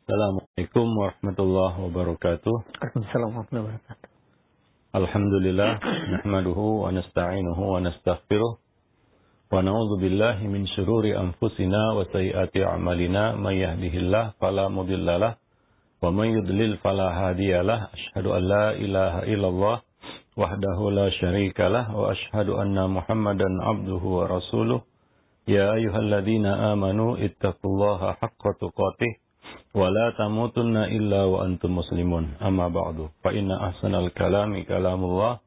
Assalamualaikum warahmatullahi wabarakatuh. Waalaikumsalam warahmatullahi wabarakatuh. Alhamdulillah, nahmaduhu wa nasta'inuhu wa nastaghfiruh wa na'udzu billahi min syururi anfusina wa sayyiati a'malina may yahdihillahu fala mudhillalah wa may yudlil fala hadiyalah. Asyhadu an la ilaha illallah wahdahu la syarikalah wa asyhadu anna Muhammadan abduhu wa rasuluh. Ya ayyuhalladzina amanu ittaqullaha haqqa tuqatih wa la tamutunna illa wa antum muslimun. Amma ba'du. Fa inna ahsanal kalami kalamullah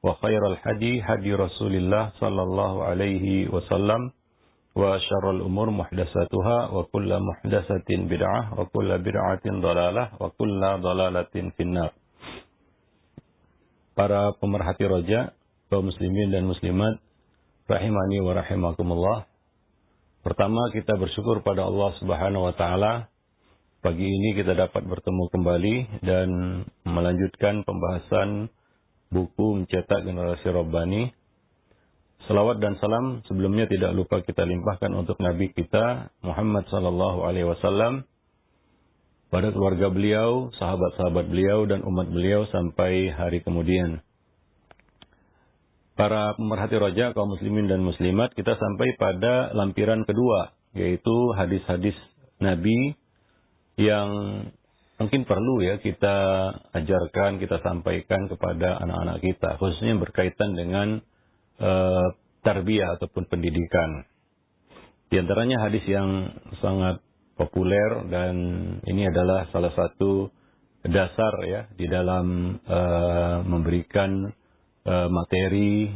wa khairal hadi hadi Rasulillah sallallahu alaihi wasallam wa syarrul umur muhdatsatuha wa kullu muhdatsatin bid'ah wa kullu bid'atin dhalalah wa kullu dhalalatin finnar. Para pemerhati roja, kaum muslimin dan muslimat rahimani wa rahimakumullah. Pertama, kita bersyukur pada Allah Subhanahu wa taala. Pagi ini kita dapat bertemu kembali dan melanjutkan pembahasan buku Mencetak Generasi Rabbani. Salawat dan salam sebelumnya tidak lupa kita limpahkan untuk Nabi kita Muhammad sallallahu alaihi wasallam, pada keluarga beliau, sahabat-sahabat beliau dan umat beliau sampai hari kemudian. Para pemerhati roja, kaum muslimin dan muslimat, kita sampai pada lampiran kedua, yaitu hadis-hadis Nabi yang mungkin perlu ya kita ajarkan, kita sampaikan kepada anak-anak kita, khususnya berkaitan dengan tarbiyah ataupun pendidikan. Di antaranya hadis yang sangat populer dan ini adalah salah satu dasar ya di dalam memberikan materi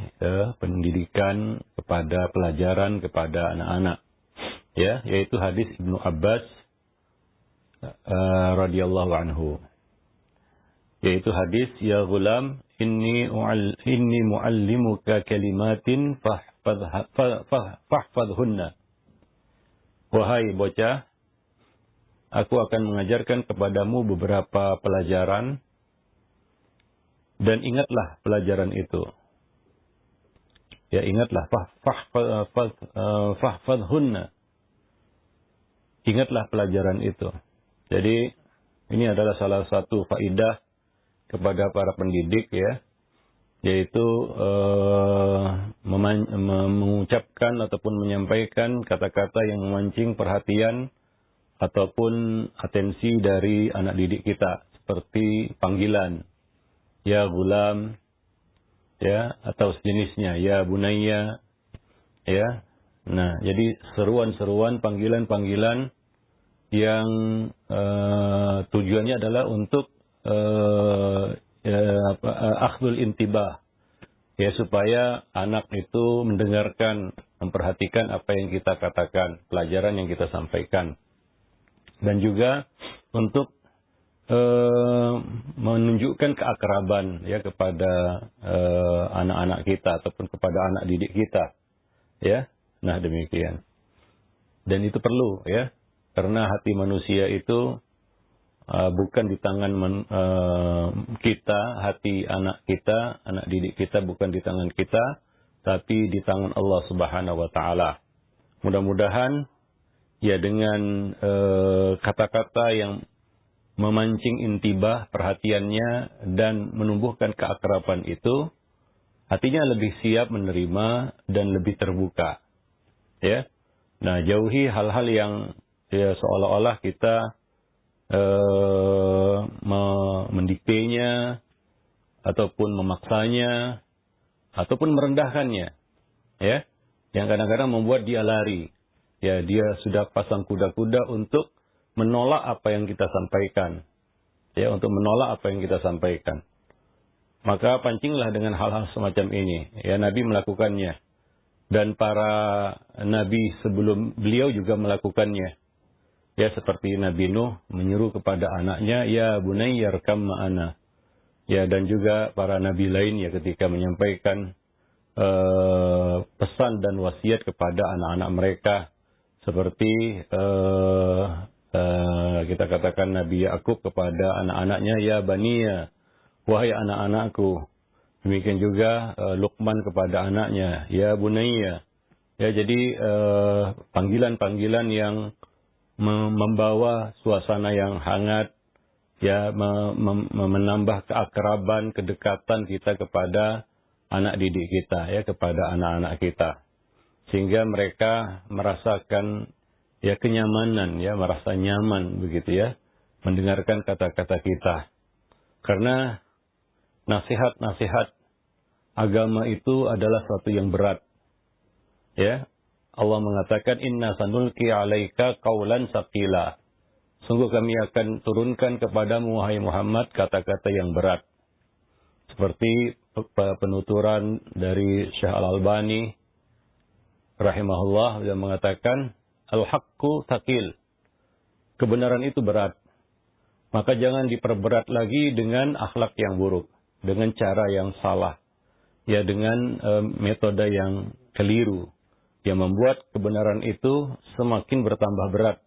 pendidikan kepada pelajaran kepada anak-anak, ya, yaitu hadis Ibnu Abbas radhiyallahu anhu, yaitu hadis ya ghulam inni muallimuka kalimatin fahfadhunna. Wahai bocah, aku akan mengajarkan kepadamu beberapa pelajaran dan ingatlah pelajaran itu. Ya, ingatlah fahfadhunna. Ingatlah pelajaran itu. Jadi ini adalah salah satu faidah kepada para pendidik ya, yaitu mengucapkan ataupun menyampaikan kata-kata yang memancing perhatian ataupun atensi dari anak didik kita, seperti panggilan ya gulam ya, atau sejenisnya ya bunayya ya. Nah, jadi seruan-seruan, panggilan-panggilan yang tujuannya adalah untuk akhdul intibah ya, supaya anak itu mendengarkan, memperhatikan apa yang kita katakan, pelajaran yang kita sampaikan, dan juga untuk menunjukkan keakraban ya kepada anak-anak kita ataupun kepada anak didik kita ya. Nah, demikian, dan itu perlu ya, karena hati manusia itu bukan di tangan kita, hati anak kita, anak didik kita bukan di tangan kita, tapi di tangan Allah Subhanahu wa taala. Mudah-mudahan ya dengan kata-kata yang memancing intibah perhatiannya dan menumbuhkan keakraban itu, hatinya lebih siap menerima dan lebih terbuka. Ya. Nah, jauhi hal-hal yang ya seolah-olah kita mendiktenya ataupun memaksanya ataupun merendahkannya, ya, yang kadang-kadang membuat dia lari. Ya, dia sudah pasang kuda-kuda untuk menolak apa yang kita sampaikan. Ya, untuk menolak apa yang kita sampaikan. Maka pancinglah dengan hal-hal semacam ini. Ya, Nabi melakukannya. Dan para nabi sebelum beliau juga melakukannya. Ya, seperti Nabi Nuh menyuruh kepada anaknya, ya bunayya arkam ma'ana. Ya, dan juga para nabi lain ya ketika menyampaikan pesan dan wasiat kepada anak-anak mereka. Seperti kita katakan Nabi Yakub kepada anak-anaknya, ya baniya, wahai anak-anakku. Demikian juga Luqman kepada anaknya, ya bunayya. Ya, jadi panggilan-panggilan yang membawa suasana yang hangat, ya, menambah keakraban, kedekatan kita kepada anak didik kita, ya, kepada anak-anak kita. Sehingga mereka merasakan, ya, kenyamanan, ya, merasa nyaman begitu, ya, mendengarkan kata-kata kita. Karena nasihat-nasihat agama itu adalah sesuatu yang berat. Ya, Allah mengatakan inna sanulqi 'alaika qaulan tsaqila. Sungguh kami akan turunkan kepadamu wahai Muhammad kata-kata yang berat. Seperti penuturan dari Syekh Al-Albani rahimahullah yang mengatakan al-haqqu tsaqil. Kebenaran itu berat. Maka jangan diperberat lagi dengan akhlak yang buruk, dengan cara yang salah, ya, dengan metode yang keliru, yang membuat kebenaran itu semakin bertambah berat.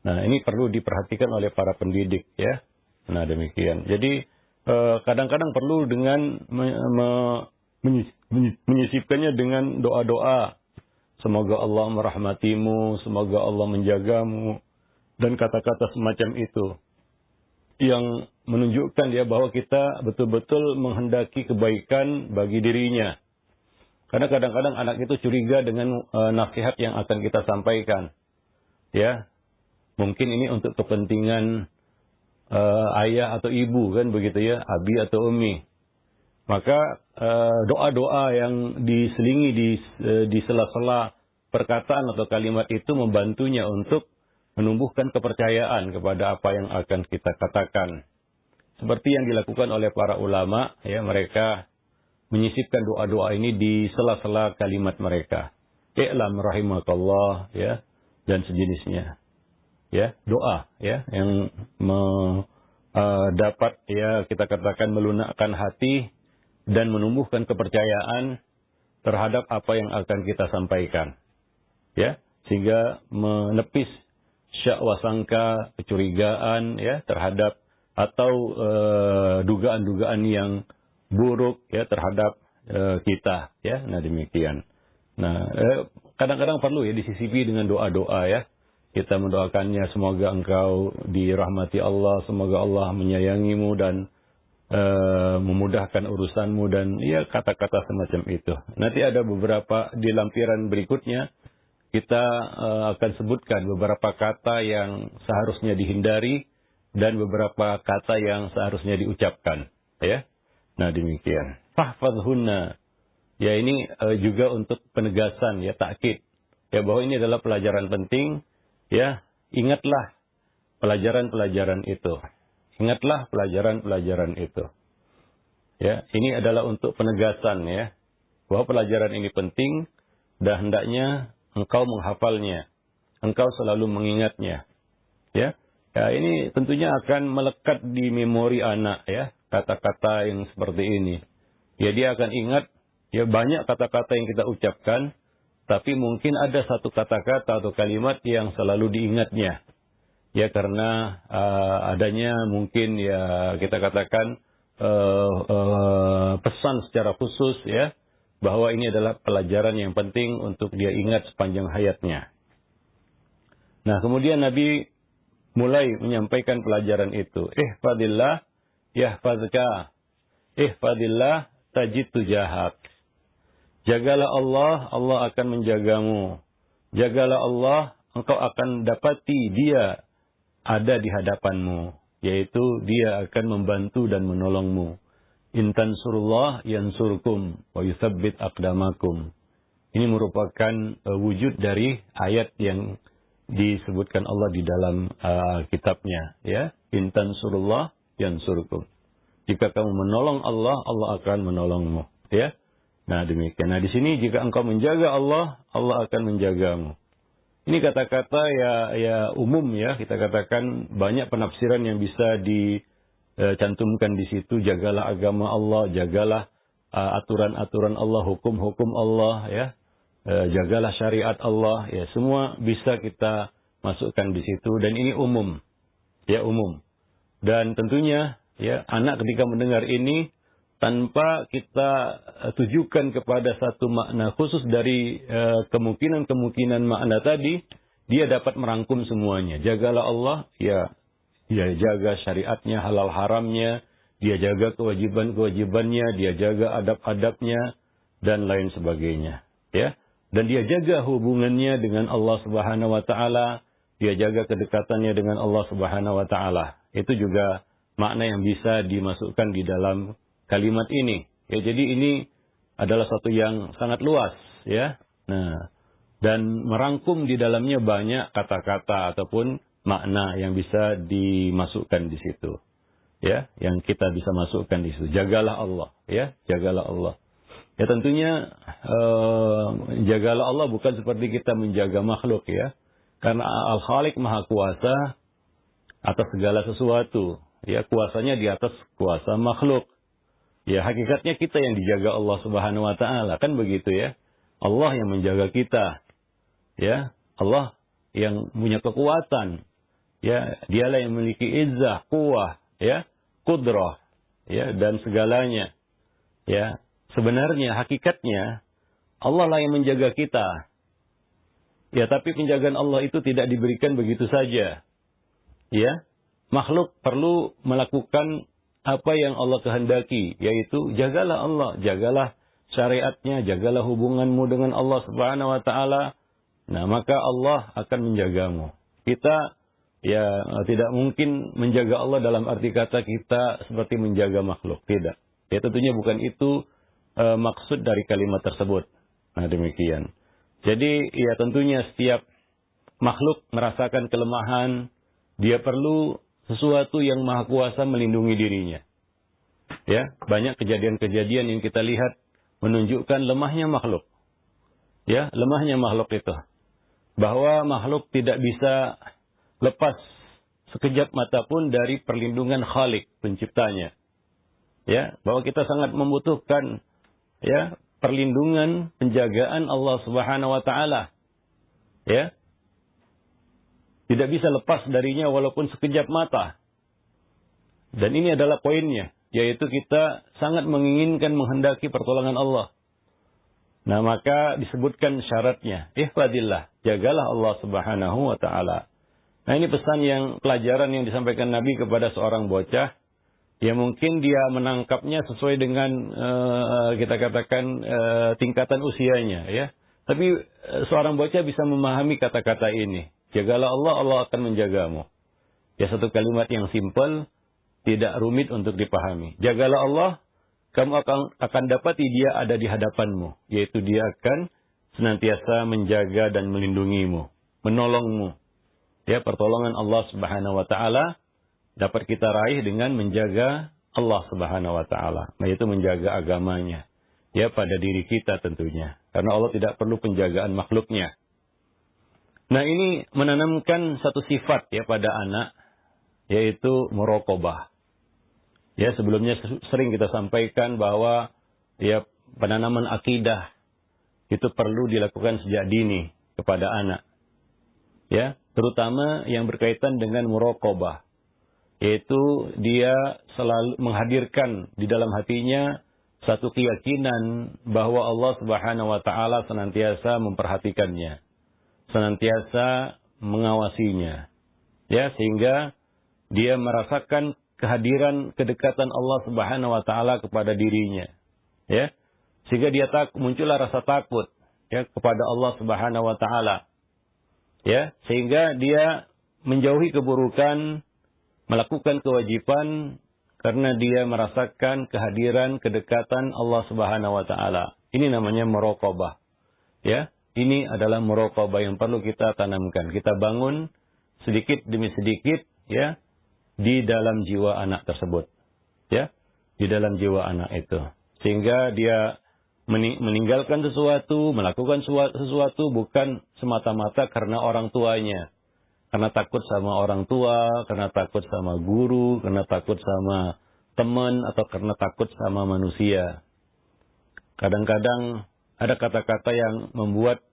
Nah, ini perlu diperhatikan oleh para pendidik, ya. Nah, demikian. Jadi, kadang-kadang perlu dengan menyisipkannya dengan doa-doa. Semoga Allah merahmatimu, semoga Allah menjagamu, dan kata-kata semacam itu. Yang menunjukkan, ya, bahwa kita betul-betul menghendaki kebaikan bagi dirinya. Karena kadang-kadang anak itu curiga dengan nasihat yang akan kita sampaikan. Ya, mungkin ini untuk kepentingan ayah atau ibu, kan begitu, ya, abi atau umi. Maka doa-doa yang diselingi di sela-sela perkataan atau kalimat itu membantunya untuk menumbuhkan kepercayaan kepada apa yang akan kita katakan. Seperti yang dilakukan oleh para ulama, ya, mereka menyisipkan doa-doa ini di sela-sela kalimat mereka. I'lam rahimakallah, ya, dan sejenisnya. Ya, doa, ya, yang dapat, ya, kita katakan melunakkan hati dan menumbuhkan kepercayaan terhadap apa yang akan kita sampaikan. Ya, sehingga menepis syak wasangka, kecurigaan, ya, terhadap atau dugaan-dugaan yang buruk, ya, terhadap kita, ya. Nah, demikian. Nah, kadang-kadang perlu, ya, disisipi dengan doa-doa, ya. Kita mendoakannya semoga engkau dirahmati Allah, semoga Allah menyayangimu dan memudahkan urusanmu, dan, ya, kata-kata semacam itu. Nanti ada beberapa di lampiran berikutnya kita akan sebutkan beberapa kata yang seharusnya dihindari dan beberapa kata yang seharusnya diucapkan, ya. Nah, demikian. Fahfadhunna. Ya, ini juga untuk penegasan, ya, takkid. Ya, bahwa ini adalah pelajaran penting, ya. Ingatlah pelajaran-pelajaran itu. Ingatlah pelajaran-pelajaran itu. Ya, ini adalah untuk penegasan, ya, bahwa pelajaran ini penting dan hendaknya engkau menghafalnya. Engkau selalu mengingatnya. Ya. Ya, ini tentunya akan melekat di memori anak, ya, kata-kata yang seperti ini. Ya, dia akan ingat, ya, banyak kata-kata yang kita ucapkan, tapi mungkin ada satu kata-kata atau kalimat yang selalu diingatnya. Ya, karena adanya mungkin, ya, kita katakan pesan secara khusus, ya, bahwa ini adalah pelajaran yang penting untuk dia ingat sepanjang hayatnya. Nah, kemudian Nabi mulai menyampaikan pelajaran itu. Ihfadillah yahfazka. Ihfadillah tajid tujahak. Jagalah Allah, Allah akan menjagamu. Jagalah Allah, engkau akan dapati dia ada di hadapanmu. Yaitu dia akan membantu dan menolongmu. In tansurullah yansurkum wa yuthabbit aqdamakum. Ini merupakan wujud dari ayat yang disebutkan Allah di dalam kitabnya, ya. In tansurullah yansurkum. Jika kamu menolong Allah, Allah akan menolongmu, ya. Nah, demikian. Nah, di sini jika engkau menjaga Allah, Allah akan menjagamu. Ini kata-kata, ya umum, ya. Kita katakan banyak penafsiran yang bisa dicantumkan di situ. Jagalah agama Allah, jagalah aturan-aturan Allah, hukum-hukum Allah, ya. Jagalah syariat Allah, ya, semua bisa kita masukkan di situ, dan ini umum, ya, umum. Dan tentunya, ya, anak ketika mendengar ini tanpa kita tujukan kepada satu makna khusus dari kemungkinan-kemungkinan makna tadi, dia dapat merangkum semuanya. Jagalah Allah, ya jaga syariatnya, halal haramnya, dia jaga kewajiban-kewajibannya, dia jaga adab-adabnya, dan lain sebagainya. Ya, dan dia jaga hubungannya dengan Allah Subhanahu wa Ta'ala, dia jaga kedekatannya dengan Allah Subhanahu wa Ta'ala. Itu juga makna yang bisa dimasukkan di dalam kalimat ini. Ya, jadi ini adalah satu yang sangat luas, ya. Nah, dan merangkum di dalamnya banyak kata-kata ataupun makna yang bisa dimasukkan di situ. Ya, yang kita bisa masukkan di situ. Jagalah Allah, ya, jagalah Allah. Ya, tentunya jagalah Allah bukan seperti kita menjaga makhluk, ya. Karena Al-Khaliq Maha Kuasa atas segala sesuatu. Ya, kuasanya di atas kuasa makhluk. Ya, hakikatnya kita yang dijaga Allah Subhanahu wa Ta'ala, kan begitu, ya. Allah yang menjaga kita. Ya, Allah yang punya kekuatan. Ya, dialah yang memiliki izzah, quwwah, ya, qudrah, ya, dan segalanya. Ya, sebenarnya hakikatnya Allah lah yang menjaga kita. Ya, tapi penjagaan Allah itu tidak diberikan begitu saja. Ya, makhluk perlu melakukan apa yang Allah kehendaki, yaitu jagalah Allah, jagalah syariatnya, jagalah hubunganmu dengan Allah Subhanahu wa Ta'ala. Nah, maka Allah akan menjagamu. Kita ya tidak mungkin menjaga Allah dalam arti kata kita seperti menjaga makhluk. Tidak. Ya, tentunya bukan itu maksud dari kalimat tersebut. Nah, demikian. Jadi ya tentunya setiap makhluk merasakan kelemahan, dia perlu sesuatu yang Maha Kuasa melindungi dirinya. Ya, banyak kejadian-kejadian yang kita lihat menunjukkan lemahnya makhluk. Ya, lemahnya makhluk itu. Bahwa makhluk tidak bisa lepas sekejap mata pun dari perlindungan Khalik, penciptanya. Ya, bahwa kita sangat membutuhkan ya perlindungan, penjagaan Allah Subhanahu wa Ta'ala. Ya. Tidak bisa lepas darinya walaupun sekejap mata. Dan ini adalah poinnya, yaitu kita sangat menginginkan menghendaki pertolongan Allah. Nah, maka disebutkan syaratnya, ihfadillah, jagalah Allah Subhanahu wa Ta'ala. Nah, ini pesan yang pelajaran yang disampaikan Nabi kepada seorang bocah. Ya, mungkin dia menangkapnya sesuai dengan kita katakan tingkatan usianya, ya. Tapi seorang bocah bisa memahami kata-kata ini. Jagalah Allah, Allah akan menjagamu. Ya, satu kalimat yang simpel, tidak rumit untuk dipahami. Jagalah Allah, kamu akan dapati dia ada di hadapanmu. Yaitu dia akan senantiasa menjaga dan melindungimu, menolongmu. Ya, pertolongan Allah Subhanahu wa Ta'ala dapat kita raih dengan menjaga Allah Subhanahu wa Ta'ala. Yaitu menjaga agamanya. Ya, pada diri kita tentunya. Karena Allah tidak perlu penjagaan makhluknya. Nah, ini menanamkan satu sifat ya pada anak, yaitu muraqabah. Ya, sebelumnya sering kita sampaikan bahwa ya penanaman akidah itu perlu dilakukan sejak dini kepada anak. Ya, terutama yang berkaitan dengan muraqabah, yaitu dia selalu menghadirkan di dalam hatinya satu keyakinan bahwa Allah Subhanahu wa Ta'ala senantiasa memperhatikannya, senantiasa mengawasinya. Ya, sehingga dia merasakan kehadiran kedekatan Allah Subhanahu wa Ta'ala kepada dirinya. Ya. Sehingga dia muncullah rasa takut ya kepada Allah Subhanahu wa Ta'ala. Ya, sehingga dia menjauhi keburukan, melakukan kewajiban karena dia merasakan kehadiran kedekatan Allah Subhanahu wa Ta'ala. Ini namanya muraqabah. Ya, ini adalah muraqabah yang perlu kita tanamkan. Kita bangun sedikit demi sedikit ya di dalam jiwa anak tersebut. Ya, di dalam jiwa anak itu. Sehingga dia meninggalkan sesuatu, melakukan sesuatu bukan semata-mata karena orang tuanya. Karena takut sama orang tua, karena takut sama guru, karena takut sama teman, atau karena takut sama manusia. Kadang-kadang ada kata-kata yang membuat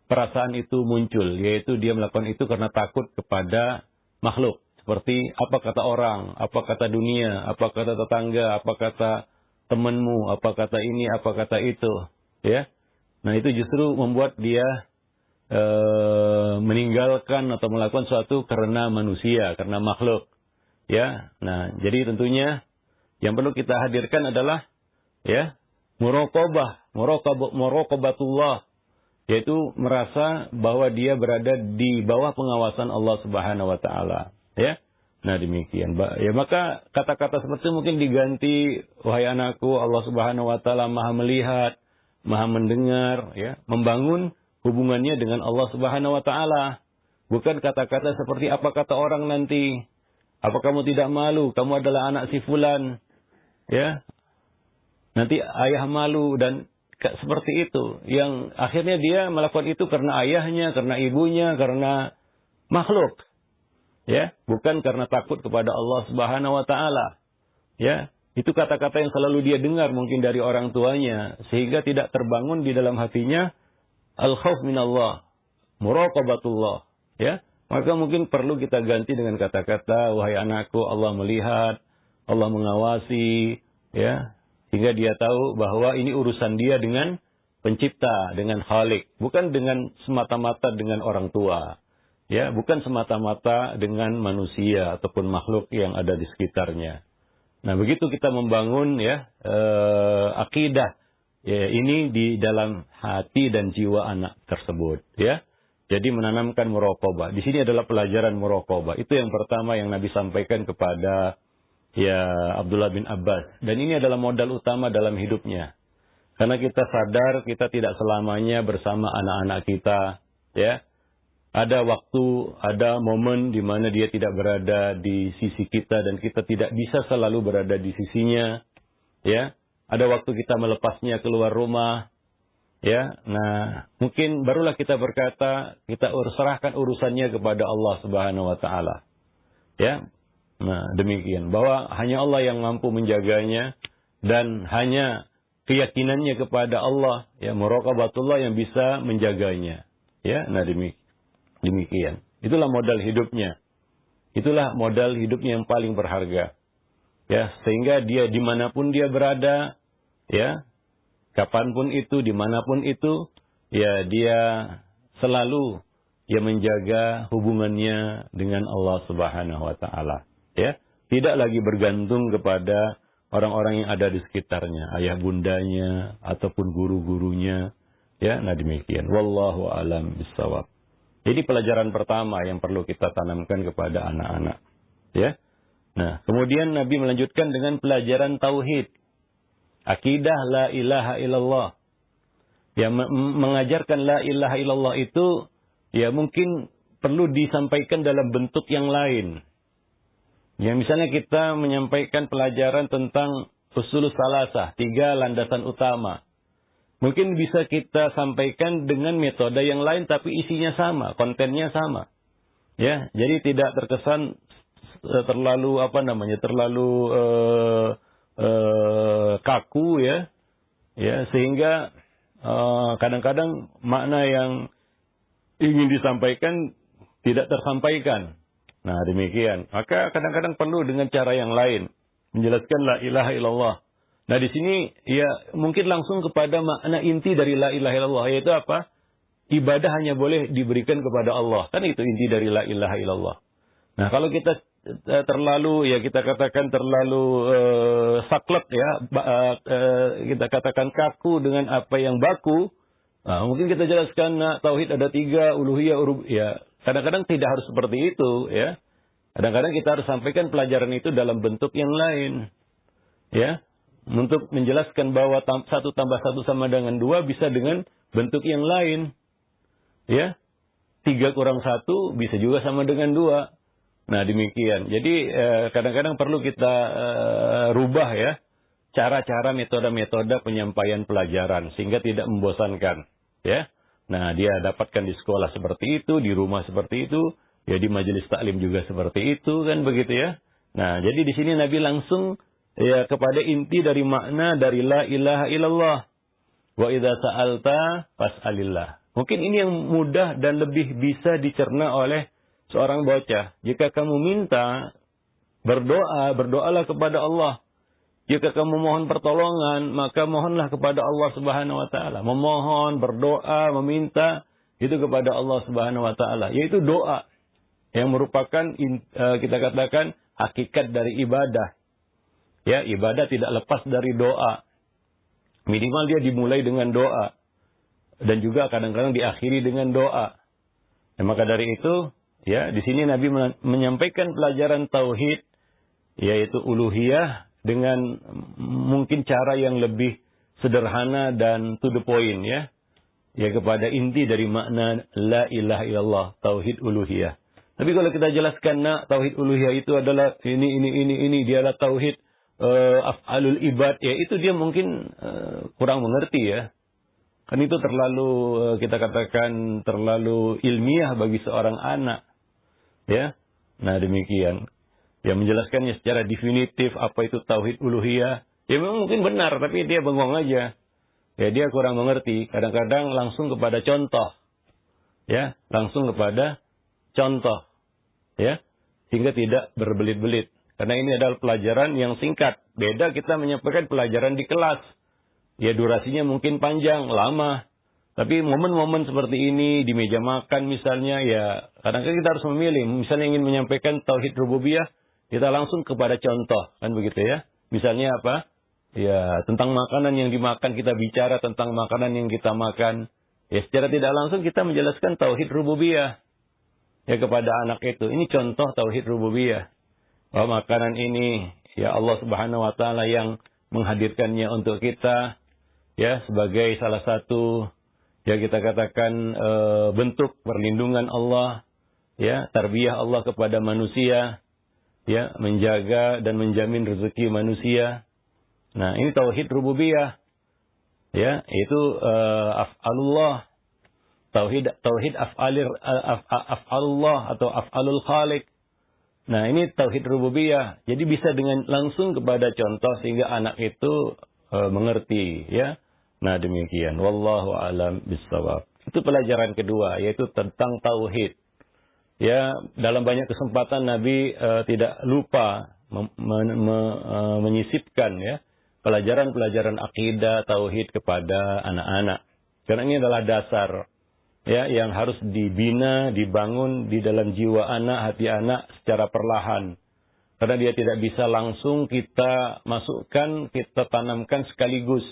perasaan itu muncul, yaitu dia melakukan itu karena takut kepada makhluk. Seperti apa kata orang, apa kata dunia, apa kata tetangga, apa kata temanmu, apa kata ini, apa kata itu. Ya. Nah, itu justru membuat dia meninggalkan atau melakukan sesuatu karena manusia, karena makhluk. Ya, nah jadi tentunya yang perlu kita hadirkan adalah ya muraqabatullah, yaitu merasa bahwa dia berada di bawah pengawasan Allah Subhanahu wa taala, ya. Nah, demikian. Ya, maka kata-kata seperti itu mungkin diganti, wahai anakku, Allah Subhanahu wa taala Maha melihat, Maha mendengar, ya, membangun hubungannya dengan Allah Subhanahu wa taala. Bukan kata-kata seperti apa kata orang nanti. Apa kamu tidak malu? Kamu adalah anak si fulan. Ya. Nanti ayah malu dan seperti itu. Yang akhirnya dia melakukan itu karena ayahnya, karena ibunya, karena makhluk. Ya, bukan karena takut kepada Allah Subhanahu wa taala. Ya, itu kata-kata yang selalu dia dengar mungkin dari orang tuanya sehingga tidak terbangun di dalam hatinya al-khauf minallah, muraqabatullah, ya. Maka mungkin perlu kita ganti dengan kata-kata, wahai anakku, Allah melihat, Allah mengawasi, ya, sehingga dia tahu bahwa ini urusan dia dengan pencipta, dengan Khalik, bukan dengan semata-mata dengan orang tua, ya, bukan semata-mata dengan manusia ataupun makhluk yang ada di sekitarnya. Nah, begitu kita membangun ya akidah ya, ini di dalam hati dan jiwa anak tersebut, ya. Jadi menanamkan muraqabah. Di sini adalah pelajaran muraqabah. Itu yang pertama yang Nabi sampaikan kepada ya Abdullah bin Abbas. Dan ini adalah modal utama dalam hidupnya. Karena kita sadar kita tidak selamanya bersama anak-anak kita, ya. Ada waktu, ada momen di mana dia tidak berada di sisi kita dan kita tidak bisa selalu berada di sisinya, ya. Ada waktu kita melepasnya keluar rumah, ya. Nah, mungkin barulah kita berkata, kita serahkan urusannya kepada Allah Subhanahu wa taala. Ya. Nah, demikian bahwa hanya Allah yang mampu menjaganya dan hanya keyakinannya kepada Allah, ya, muraqabatullah yang bisa menjaganya. Ya, nah demikian. Itulah modal hidupnya. Itulah modal hidupnya yang paling berharga. Ya, sehingga dia dimanapun dia berada, ya, kapanpun itu, dimanapun itu, ya dia selalu ya menjaga hubungannya dengan Allah Subhanahu wa taala, ya. Tidak lagi bergantung kepada orang-orang yang ada di sekitarnya, ayah bundanya ataupun guru-gurunya, ya. Nah, demikian. Wallahu a'lam bishawab. Jadi pelajaran pertama yang perlu kita tanamkan kepada anak-anak, ya. Nah, kemudian Nabi melanjutkan dengan pelajaran tauhid. Akidah la ilaha illallah. Ya, mengajarkan la ilaha illallah itu ya mungkin perlu disampaikan dalam bentuk yang lain. Ya, misalnya kita menyampaikan pelajaran tentang usulus salasah, 3 landasan utama. Mungkin bisa kita sampaikan dengan metode yang lain tapi isinya sama, kontennya sama. Ya, jadi tidak terkesan terlalu terlalu kaku, ya. Ya, sehingga kadang-kadang makna yang ingin disampaikan tidak tersampaikan. Nah, demikian. Maka kadang-kadang perlu dengan cara yang lain menjelaskan la ilaha illallah. Nah, di sini ya mungkin langsung kepada makna inti dari la ilaha illallah, yaitu apa? Ibadah hanya boleh diberikan kepada Allah. Kan itu inti dari la ilaha illallah. Nah, kalau kita terlalu, ya kita katakan terlalu saklek, ya, kita katakan kaku dengan apa yang baku, nah, mungkin kita jelaskan, nah, tauhid ada 3, uluhiyah, ya. Kadang-kadang tidak harus seperti itu, ya. Kadang-kadang kita harus sampaikan pelajaran itu dalam bentuk yang lain, ya. Untuk menjelaskan bahwa 1 tambah 1 sama dengan 2 bisa dengan bentuk yang lain. Ya. 3 kurang 1 bisa juga sama dengan 2. Nah, demikian. Jadi kadang-kadang perlu kita rubah, ya, cara-cara metode-metode penyampaian pelajaran sehingga tidak membosankan, ya. Nah, dia dapatkan di sekolah seperti itu, di rumah seperti itu, ya di majelis taklim juga seperti itu, kan begitu, ya. Nah, jadi di sini Nabi langsung ya kepada inti dari makna dari la ilaha illallah. Wa idza sa'alta fas'alillah. Mungkin ini yang mudah dan lebih bisa dicerna oleh seorang bocah. Jika kamu minta, berdoalah kepada Allah. Jika kamu mohon pertolongan, maka mohonlah kepada Allah Subhanahu wa taala. Memohon, berdoa, meminta, itu kepada Allah Subhanahu wa taala, yaitu doa yang merupakan kita katakan hakikat dari ibadah. Ya, ibadah tidak lepas dari doa. Minimal dia dimulai dengan doa dan juga kadang-kadang diakhiri dengan doa. Nah, maka dari itu, ya, di sini Nabi menyampaikan pelajaran tauhid, yaitu uluhiyah, dengan mungkin cara yang lebih sederhana dan to the point, ya. Ya, kepada inti dari makna la ilaha illallah, tauhid uluhiyah. Tapi kalau kita jelaskan, tauhid uluhiyah itu adalah ini, dia adalah tauhid af'alul ibad, ya itu dia mungkin kurang mengerti, ya. Kan itu terlalu, kita katakan, terlalu ilmiah bagi seorang anak. Ya, nah demikian. Ya, menjelaskannya secara definitif apa itu tauhid uluhiyah, ya memang mungkin benar, tapi dia bengong aja. Ya, dia kurang mengerti. Kadang-kadang langsung kepada contoh. Ya, langsung kepada contoh. Ya, sehingga tidak berbelit-belit. Karena ini adalah pelajaran yang singkat. Beda kita menyampaikan pelajaran di kelas. Ya, durasinya mungkin panjang, lama. Tapi momen-momen seperti ini, di meja makan misalnya, ya kadang-kadang kita harus memilih. Misalnya ingin menyampaikan tauhid rububiyah, kita langsung kepada contoh. Kan begitu, ya. Misalnya apa? Ya, tentang makanan yang dimakan, kita bicara tentang makanan yang kita makan. Ya, secara tidak langsung kita menjelaskan tauhid rububiyah. Ya, kepada anak itu. Ini contoh tauhid rububiyah. Bahwa makanan ini, ya Allah Subhanahu wa taala yang menghadirkannya untuk kita, ya, sebagai salah satu, ya kita katakan, bentuk perlindungan Allah, ya, tarbiyah Allah kepada manusia, ya, menjaga dan menjamin rezeki manusia. Nah, ini tauhid rububiyah. Ya, itu af'alullah. Tauhid af'alullah atau af'alul khaliq. Nah, ini tauhid rububiyah. Jadi bisa dengan langsung kepada contoh sehingga anak itu mengerti, ya. Nah, demikian. Wallahu a'lam bishawab. Itu pelajaran kedua, yaitu tentang tauhid. Ya, dalam banyak kesempatan Nabi tidak lupa menyisipkan, ya, pelajaran-pelajaran akidah tauhid kepada anak-anak. Karena ini adalah dasar, ya, yang harus dibina, dibangun di dalam jiwa anak, hati anak secara perlahan. Karena dia tidak bisa langsung kita masukkan, kita tanamkan sekaligus.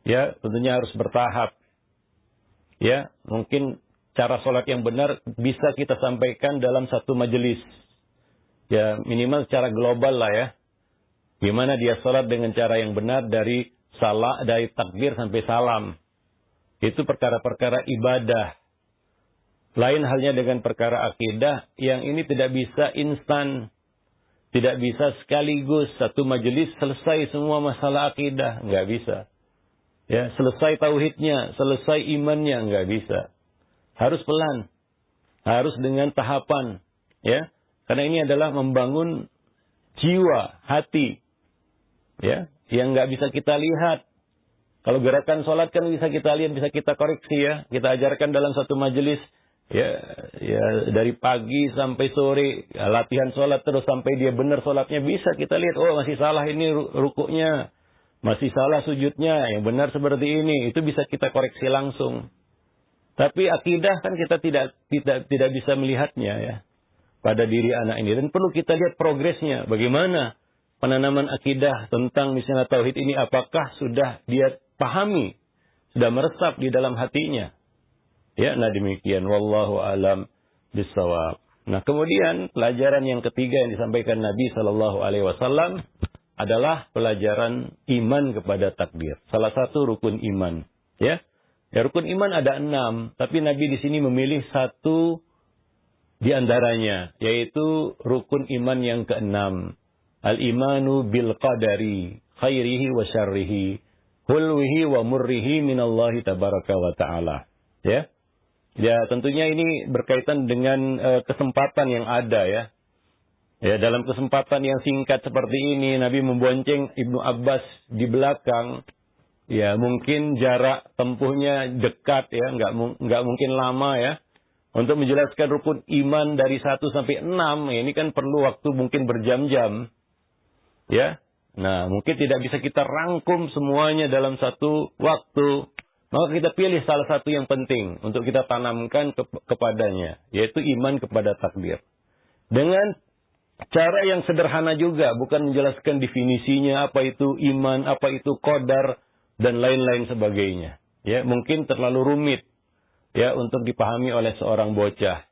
Ya, tentunya harus bertahap. Ya, mungkin cara sholat yang benar bisa kita sampaikan dalam satu majelis. Ya, minimal secara global lah, ya. Gimana dia sholat dengan cara yang benar dari takbir sampai salam. Itu perkara-perkara ibadah. Lain halnya dengan perkara akidah, yang ini tidak bisa instan. Tidak bisa sekaligus satu majelis selesai semua masalah akidah. Nggak bisa. Ya, selesai tauhidnya, selesai imannya, nggak bisa. Harus pelan. Harus dengan tahapan. Ya, karena ini adalah membangun jiwa, hati. Ya, yang nggak bisa kita lihat. Kalau gerakan sholat kan bisa kita lihat, bisa kita koreksi, ya. Kita ajarkan dalam satu majelis, ya dari pagi sampai sore, ya, latihan sholat terus sampai dia benar sholatnya, bisa kita lihat, oh masih salah ini rukuknya, masih salah sujudnya, yang benar seperti ini, itu bisa kita koreksi langsung. Tapi akidah kan kita tidak bisa melihatnya, ya, pada diri anak ini, dan perlu kita lihat progresnya, bagaimana penanaman akidah tentang misalnya tauhid ini, apakah sudah dia pahami, sudah meresap di dalam hatinya. Ya, nah demikian. Wallahu alam bisawab. Nah, kemudian pelajaran yang ketiga yang disampaikan Nabi SAW adalah pelajaran iman kepada takdir. Salah satu rukun iman. Ya, rukun iman ada 6, tapi Nabi di sini memilih satu di antaranya, yaitu rukun iman yang ke-6. Al-imanu bil qadari khairihi wa syarrihi hulwihi wa murrihi minallahi tabaraka wa ta'ala. Ya. Ya, tentunya ini berkaitan dengan kesempatan yang ada, ya. Ya, dalam kesempatan yang singkat seperti ini Nabi membonceng Ibnu Abbas di belakang. Ya, mungkin jarak tempuhnya dekat, ya, enggak mungkin lama, ya. Untuk menjelaskan rukun iman dari 1 sampai 6, ini kan perlu waktu mungkin berjam-jam. Ya, nah mungkin tidak bisa kita rangkum semuanya dalam satu waktu. Maka kita pilih salah satu yang penting untuk kita tanamkan kepadanya, yaitu iman kepada takdir. Dengan cara yang sederhana juga, bukan menjelaskan definisinya, apa itu iman, apa itu qadar, dan lain-lain sebagainya. Ya, mungkin terlalu rumit ya untuk dipahami oleh seorang bocah.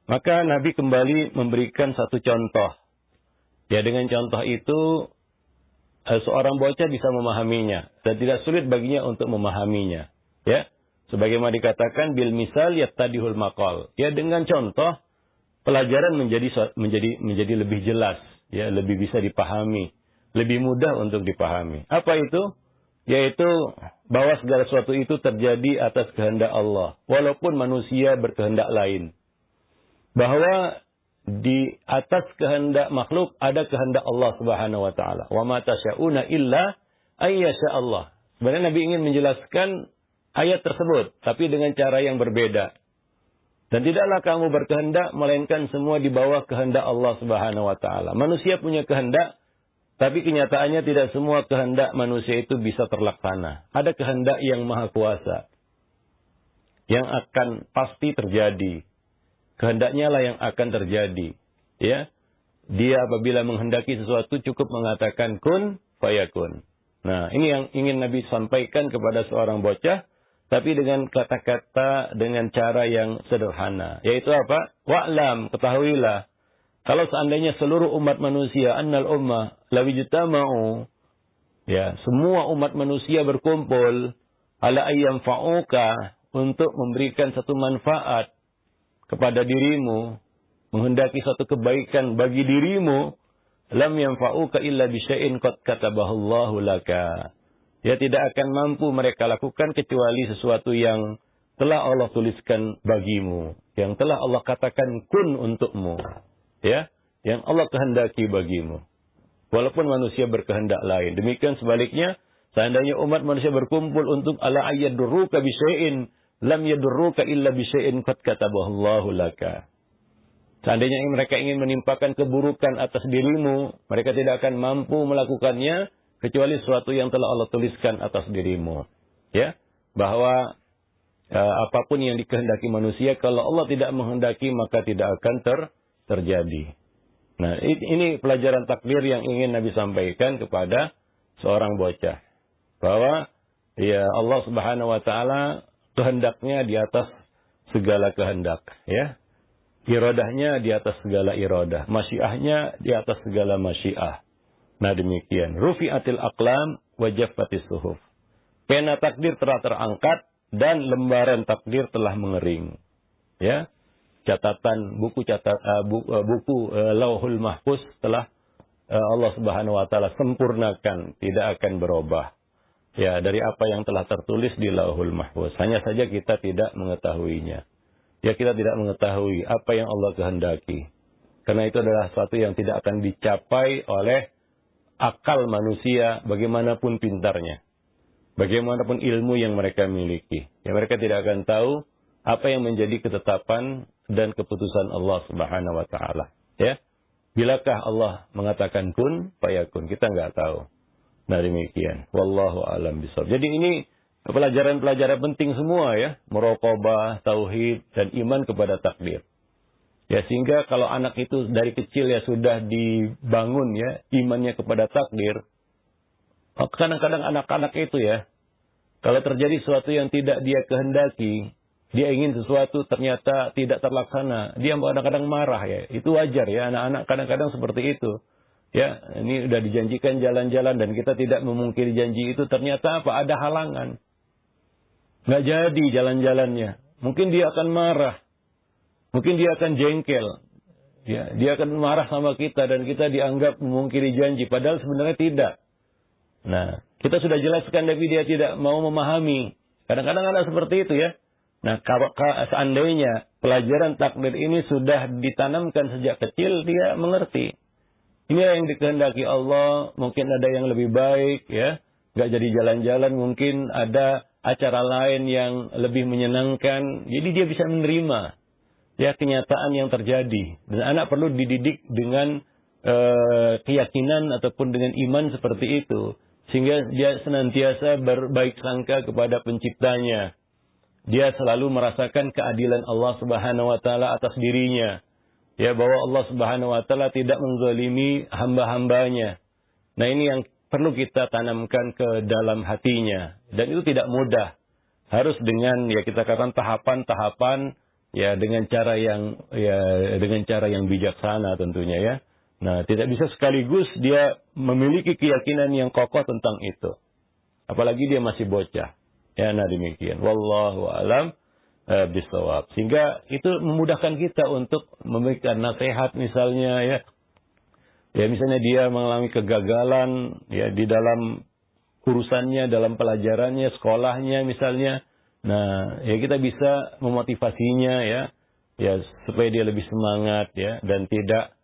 Maka Nabi kembali memberikan satu contoh. Ya, dengan contoh itu seorang bocah bisa memahaminya dan tidak sulit baginya untuk memahaminya. Ya, sebagaimana dikatakan bil misal yattadihul maqal. Ya, dengan contoh pelajaran menjadi lebih jelas, ya, lebih bisa dipahami, lebih mudah untuk dipahami. Apa itu? Yaitu bahwa segala sesuatu itu terjadi atas kehendak Allah, walaupun manusia berkehendak lain. Bahwa di atas kehendak makhluk ada kehendak Allah Subhanahu wa taala. Wa ma tasyauna illa ayyasha Allah. Sebenarnya Nabi ingin menjelaskan ayat tersebut, tapi dengan cara yang berbeda. Dan tidaklah kamu berkehendak melainkan semua di bawah kehendak Allah Subhanahu wa taala. Manusia punya kehendak, tapi kenyataannya tidak semua kehendak manusia itu bisa terlaksana. Ada kehendak yang maha kuasa yang akan pasti terjadi. Kehendaknya lah yang akan terjadi. Ya, dia apabila menghendaki sesuatu cukup mengatakan kun fayakun. Nah, ini yang ingin Nabi sampaikan kepada seorang bocah, tapi dengan kata-kata, dengan cara yang sederhana. Yaitu apa? Wa'lam, ketahuilah. Kalau seandainya seluruh umat manusia, annal ummah lawijtama'u, ya, semua umat manusia berkumpul, ala ayyam fa'uka, untuk memberikan satu manfaat kepada dirimu, menghendaki satu kebaikan bagi dirimu, lam yanfa'uka illa bisyai'in qad katabahallahu laka. Ya, tidak akan mampu mereka lakukan kecuali sesuatu yang telah Allah tuliskan bagimu, yang telah Allah katakan kun untukmu, ya, yang Allah kehendaki bagimu. Walaupun manusia berkehendak lain. Demikian sebaliknya, seandainya umat manusia berkumpul untuk ala ayyadurruka bisyai'in lam yadurruka illa bisyai'in qad katabahallahu laka. Seandainya mereka ingin menimpakan keburukan atas dirimu, mereka tidak akan mampu melakukannya kecuali sesuatu yang telah Allah tuliskan atas dirimu. Ya, bahwa apapun yang dikehendaki manusia, kalau Allah tidak menghendaki maka tidak akan terjadi. Nah, ini pelajaran takdir yang ingin Nabi sampaikan kepada seorang bocah. Bahwa ya Allah Subhanahu wa taala kehendaknya di atas segala kehendak, ya. Iradahnya di atas segala iradah, masyiahnya di atas segala masyiah. Nah, demikian. Rufi'atil aqlam wa jaffatis suhuf. Pena takdir telah terangkat dan lembaran takdir telah mengering. Ya. Catatan buku Lauhul Mahfuz telah Allah Subhanahu wa taala sempurnakan, tidak akan berubah. Ya, dari apa yang telah tertulis di Lauhul Mahfuz. Hanya saja kita tidak mengetahuinya. Ya, kita tidak mengetahui apa yang Allah kehendaki. Karena itu adalah sesuatu yang tidak akan dicapai oleh akal manusia bagaimanapun pintarnya. Bagaimanapun ilmu yang mereka miliki. Ya, mereka tidak akan tahu apa yang menjadi ketetapan dan keputusan Allah Subhanahu wa taala. Ya. Bilakah Allah mengatakan kun fayakun? Kita nggak tahu. Nah, demikian. Wallahu a'lam bishawab. Jadi ini pelajaran-pelajaran penting semua, ya. Muraqabah, tauhid, dan iman kepada takdir. Ya, sehingga kalau anak itu dari kecil ya sudah dibangun, ya, imannya kepada takdir. Kadang-kadang anak-anak itu, ya, kalau terjadi sesuatu yang tidak dia kehendaki, dia ingin sesuatu ternyata tidak terlaksana, dia kadang-kadang marah, ya. Itu wajar, ya, anak-anak kadang-kadang seperti itu. Ya, ini sudah dijanjikan jalan-jalan dan kita tidak memungkiri janji itu, ternyata apa? Ada halangan. Nggak jadi jalan-jalannya. Mungkin dia akan marah. Mungkin dia akan jengkel. Ya, dia akan marah sama kita dan kita dianggap memungkiri janji. Padahal sebenarnya tidak. Nah, kita sudah jelaskan tapi dia tidak mau memahami. Kadang-kadang ada seperti itu, ya. Nah, kalau seandainya pelajaran takdir ini sudah ditanamkan sejak kecil, dia mengerti. Inilah yang dikehendaki Allah. Mungkin ada yang lebih baik, ya. Nggak jadi jalan-jalan, mungkin ada acara lain yang lebih menyenangkan. Jadi dia bisa menerima, ya, kenyataan yang terjadi. Dan anak perlu dididik dengan keyakinan ataupun dengan iman seperti itu. Sehingga dia senantiasa berbaik sangka kepada penciptanya. Dia selalu merasakan keadilan Allah Subhanahu wa taala atas dirinya. Ya, bahwa Allah Subhanahu wa taala tidak menzalimi hamba-hambanya. Nah, ini yang perlu kita tanamkan ke dalam hatinya, dan itu tidak mudah. Harus dengan kita katakan tahapan-tahapan, dengan cara yang bijaksana tentunya ya. Nah, tidak bisa sekaligus dia memiliki keyakinan yang kokoh tentang itu. Apalagi dia masih bocah. Ya, nah demikian. Wallahu a'lam bishawab. Sehingga itu memudahkan kita untuk memberikan nasihat misalnya ya. Ya, misalnya dia mengalami kegagalan ya di dalam urusannya, dalam pelajarannya, sekolahnya misalnya. Nah, ya kita bisa memotivasinya ya supaya dia lebih semangat ya, dan tidak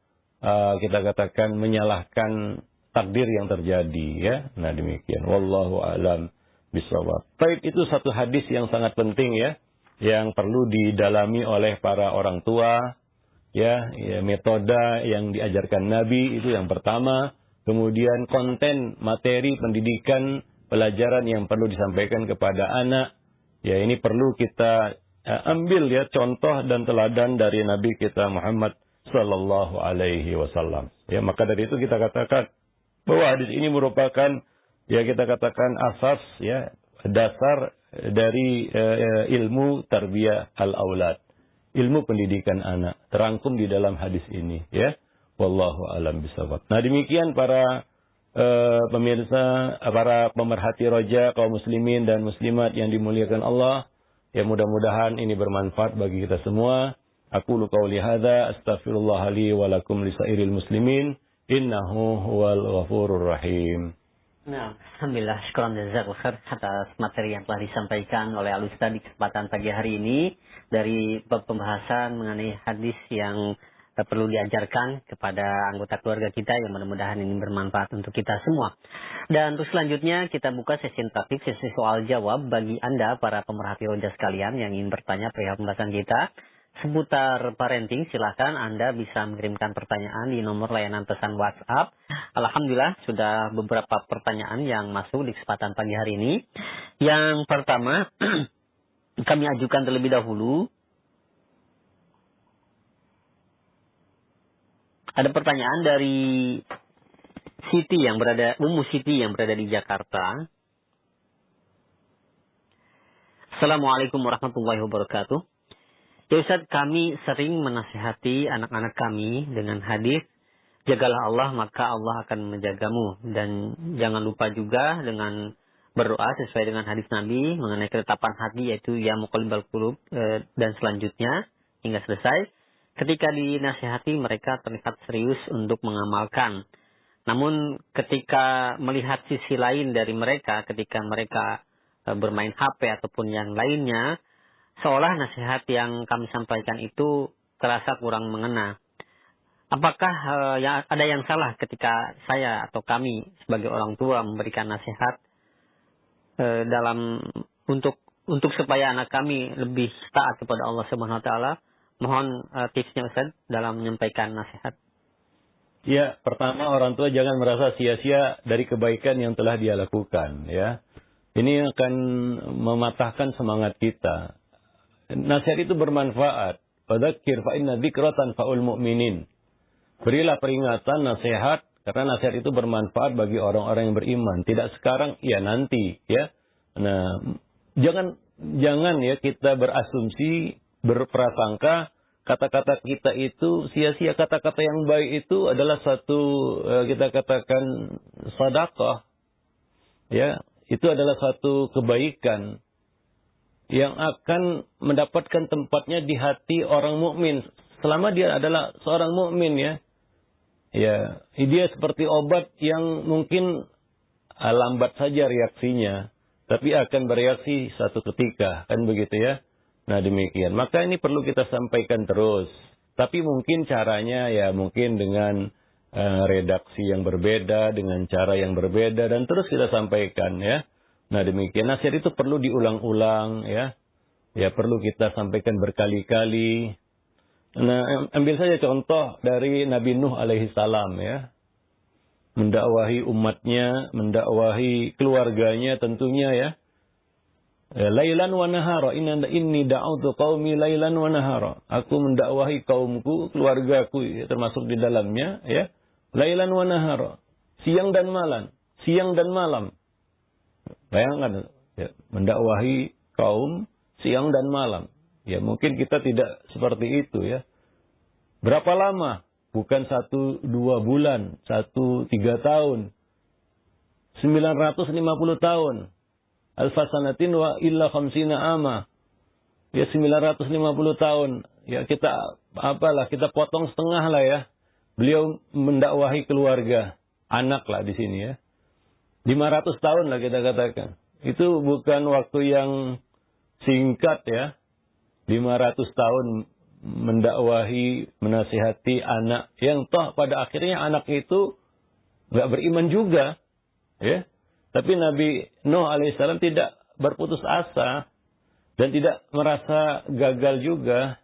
kita katakan menyalahkan takdir yang terjadi ya. Nah, demikian. Wallahu a'lam bishawab. Baik, itu satu hadis yang sangat penting ya, yang perlu didalami oleh para orang tua ya, metode yang diajarkan Nabi itu yang pertama. Kemudian konten materi pendidikan pelajaran yang perlu disampaikan kepada anak. Ya, ini perlu kita ambil ya contoh dan teladan dari Nabi kita Muhammad sallallahu alaihi wasallam. Ya, maka dari itu kita katakan bahwa hadis ini merupakan kita katakan asas ya, dasar dari ilmu tarbiyah al-aulad. Ilmu pendidikan anak terangkum di dalam hadis ini ya. Wallahu alam bisawab. Nah, demikian para pemirsa, para pemerhati roja kaum muslimin dan muslimat yang dimuliakan Allah. Ya, mudah-mudahan ini bermanfaat bagi kita semua. Aqulu qauli hadza astaghfirullah li wa lakum lisairil muslimin innahu huwal ghafurur rahim. Nah, alhamdulillah, syukran jazakallahu khair atas materi yang telah disampaikan oleh Al-Ustaz di kesempatan pagi hari ini dari pembahasan mengenai hadis yang perlu diajarkan kepada anggota keluarga kita, yang mudah-mudahan ini bermanfaat untuk kita semua. Dan untuk selanjutnya kita buka sesi interaktif, sesi soal jawab bagi Anda para pemerhati roja sekalian yang ingin bertanya perihal pembahasan kita seputar parenting. Silakan Anda bisa mengirimkan pertanyaan di nomor layanan pesan WhatsApp. Alhamdulillah sudah beberapa pertanyaan yang masuk di kesempatan pagi hari ini. Yang pertama kami ajukan terlebih dahulu. Ada pertanyaan dari Ummu Siti yang berada di Jakarta. Assalamualaikum warahmatullahi wabarakatuh. Ya Ustaz, kami sering menasihati anak-anak kami dengan hadis, jagalah Allah maka Allah akan menjagamu. Dan jangan lupa juga dengan berdoa sesuai dengan hadis Nabi mengenai ketetapan hati, yaitu ya muqallibal qulub, dan selanjutnya hingga selesai. Ketika dinasihati mereka terlihat serius untuk mengamalkan. Namun ketika melihat sisi lain dari mereka, ketika mereka bermain HP ataupun yang lainnya, seolah nasihat yang kami sampaikan itu terasa kurang mengena. Apakah ada yang salah ketika saya atau kami sebagai orang tua memberikan nasihat untuk supaya anak kami lebih taat kepada Allah Subhanahu wa taala? Mohon tipsnya Ustaz dalam menyampaikan nasihat. Ya, pertama orang tua jangan merasa sia-sia dari kebaikan yang telah dia lakukan ya. Ini akan mematahkan semangat kita. Nasihat itu bermanfaat. Fadzakir fa inna dzikra tanfa'ul mu'minin. Berilah peringatan, nasihat, karena nasihat itu bermanfaat bagi orang-orang yang beriman. Tidak sekarang, ya nanti, ya. Nah, jangan ya kita berasumsi, berprasangka kata-kata kita itu sia-sia. Kata-kata yang baik itu adalah satu kita katakan sedekah. Ya, itu adalah satu kebaikan yang akan mendapatkan tempatnya di hati orang mukmin selama dia adalah seorang mukmin ya. Ya, dia seperti obat yang mungkin lambat saja reaksinya, tapi akan bereaksi satu ketika, kan begitu ya. Nah, demikian. Maka ini perlu kita sampaikan terus. Tapi mungkin caranya ya mungkin dengan redaksi yang berbeda, dengan cara yang berbeda, dan terus kita sampaikan ya. Nah, demikian. Nasihat itu perlu diulang-ulang ya. Ya, perlu kita sampaikan berkali-kali. Nah, ambil saja contoh dari Nabi Nuh alaihi salam ya. mendakwahi umatnya, mendakwahi keluarganya tentunya ya. Lailan wa nahara, inni da'utu qaumi lailan wa nahara. Aku mendakwahi kaumku, keluargaku ya, termasuk di dalamnya ya. Lailan wa nahara, siang dan malam, siang dan malam. Bayangkan ya, mendakwahi kaum siang dan malam. Ya mungkin kita tidak seperti itu ya. Berapa lama? Bukan 1-2 bulan, 1-3 tahun. 950 tahun. Alfasanatin wa illa khamsina ama. Ya 950 tahun. Ya kita kita potong setengah lah ya. Beliau mendakwahi keluarga, anak lah di sini ya. 500 tahun lah kita katakan. Itu bukan waktu yang singkat ya. 500 tahun mendakwahi, menasihati anak yang toh pada akhirnya anak itu nggak beriman juga, ya. Tapi Nabi Nuh alaihissalam tidak berputus asa dan tidak merasa gagal juga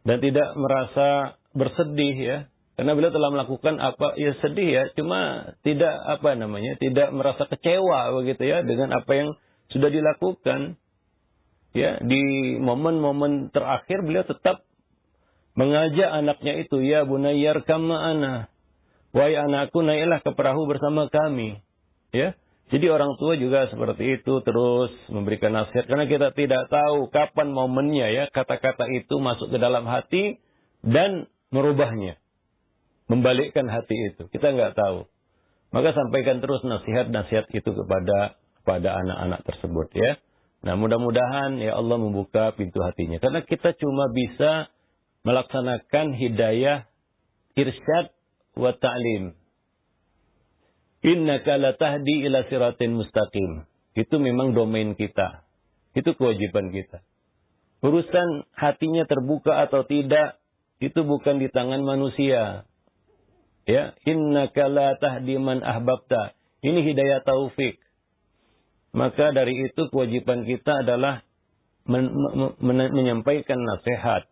dan tidak merasa bersedih ya, karena beliau telah melakukan apa ya sedih ya, cuma tidak tidak merasa kecewa begitu ya dengan apa yang sudah dilakukan. Ya, di momen-momen terakhir beliau tetap mengajak anaknya itu, ya bunayyar kama ana. Wahai anakku, naiklah ke perahu bersama kami. Ya. Jadi orang tua juga seperti itu, terus memberikan nasihat karena kita tidak tahu kapan momennya ya kata-kata itu masuk ke dalam hati dan merubahnya. Membalikkan hati itu. Kita nggak tahu. Maka sampaikan terus nasihat-nasihat itu kepada anak-anak tersebut ya. Nah, mudah-mudahan ya Allah membuka pintu hatinya. Karena kita cuma bisa melaksanakan hidayah, irsyad, wa ta'lim. Innaka la tahdi ila siratin mustaqim. Itu memang domain kita. Itu kewajiban kita. Urusan hatinya terbuka atau tidak, itu bukan di tangan manusia. Ya, innaka la tahdi man ahbabta. Ini hidayah taufik. Maka dari itu kewajiban kita adalah menyampaikan nasihat.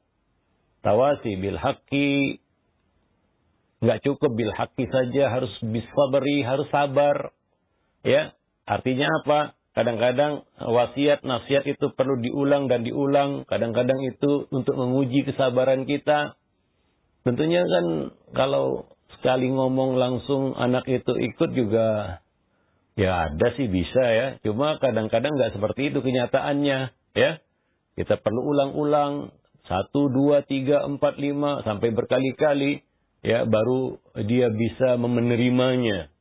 Tawasi bil haqqi. Enggak cukup bil haqqi saja, harus bisabri, harus sabar. Ya, artinya apa? Kadang-kadang wasiat, nasihat itu perlu diulang dan diulang. Kadang-kadang itu untuk menguji kesabaran kita. Tentunya kan kalau sekali ngomong langsung anak itu ikut juga ya ada sih bisa ya. Cuma kadang-kadang nggak seperti itu kenyataannya ya. Kita perlu ulang-ulang 1, 2, 3, 4, 5 sampai berkali-kali ya baru dia bisa menerimanya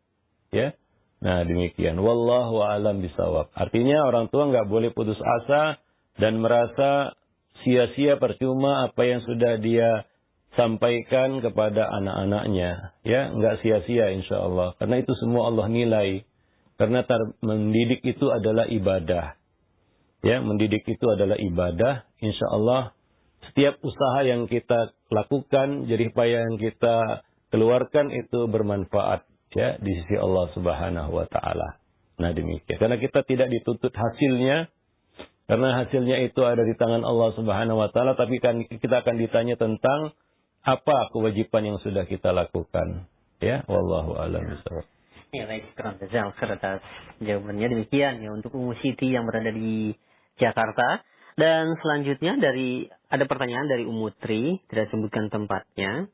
ya. Nah demikian. Wallahu a'lam bishawab. Artinya orang tua nggak boleh putus asa dan merasa sia-sia percuma apa yang sudah dia sampaikan kepada anak-anaknya ya. Nggak sia-sia insyaallah. Karena itu semua Allah nilai. Karena mendidik itu adalah ibadah. Ya, mendidik itu adalah ibadah. Insya Allah, setiap usaha yang kita lakukan, jerih payah yang kita keluarkan itu bermanfaat. Ya, di sisi Allah Subhanahu wa Ta'ala. Nah, demikian. Karena kita tidak dituntut hasilnya. Karena hasilnya itu ada di tangan Allah Subhanahu wa Ta'ala. Tapi kita akan ditanya tentang apa kewajiban yang sudah kita lakukan. Ya, wallahu a'lam bishawab. Ya baik, Jazakallahu atas jawabannya. Demikian ya untuk Ummu Siti yang berada di Jakarta. Dan selanjutnya ada pertanyaan dari Ummu Tri, tidak sebutkan tempatnya.